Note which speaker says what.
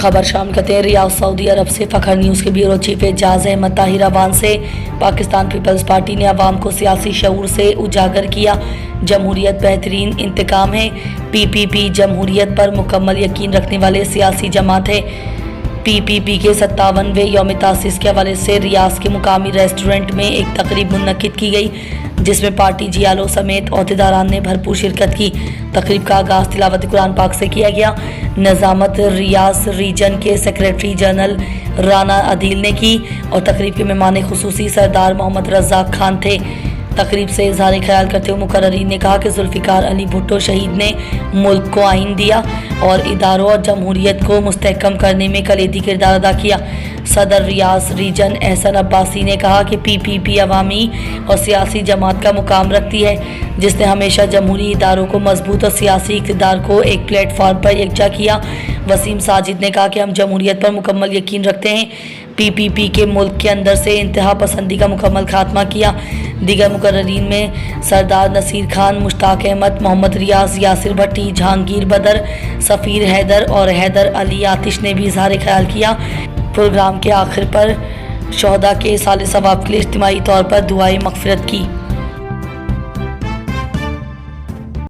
Speaker 1: खबर शामिल करते हैं रियाद सऊदी अरब से। फखर न्यूज़ के ब्यूरो चीफ एजाज अहमद ताहिर अवान से। पाकिस्तान पीपल्स पार्टी ने अवाम को सियासी शऊर से उजागर किया। जमहूरियत बेहतरीन इंतकाम है। PPP जमहूरियत पर मुकम्मल यकीन रखने वाले सियासी जमात है। PPP के 57वें यौम तासीस के हवाले से रियाद के मुकामी रेस्टोरेंट में एक तकरीब मुनक्किद की गई, जिसमें पार्टी जियालों समेत अहदेदारान ने भरपूर शिरकत की। तकरीब का आगाज़ तिलावत कुरान पाक से किया गया। नज़ामत रियाद रीजन के सेक्रेटरी जनरल राना अदील ने की और तकरीब के मेहमान खुसूसी सरदार मोहम्मद रज़ाक खान थे। तकरीब से इज़हार ख्याल करते हुए मुकर्ररीन ने कहा कि जुल्फ़िकार अली भुट्टो शहीद ने मुल्क को आइन दिया और इदारों और जमहूरियत को मुस्तहकम करने में कलीदी किरदार अदा किया। सदर रियाद रीजन एहसन अब्बासी ने कहा कि PPP अवामी और सियासी जमात का मुकाम रखती है, जिसने हमेशा जमहूरी इदारों को मजबूत और सियासी इक़्तिदार को एक प्लेटफार्म पर यकजा किया। वसीम साजिद ने कहा कि हम जमहूरियत पर मुकम्मल यकीन रखते हैं। PPP के मुल्क के अंदर से इंतहा पसंदी का मुकम्मल खात्मा किया। दीगर मुकर्ररीन में सरदार नसीर खान, मुश्ताक अहमद, मोहम्मद रियाज, यासिर भट्टी, जहांगीर बदर, सफ़ीर हैदर और हैदर अली आतिश ने भी इज़हार ख्याल किया। प्रोग्राम के आखिर पर शोहदा के साले सवाब के लिए इज्तिमाई तौर पर दुआए मग़फ़िरत की।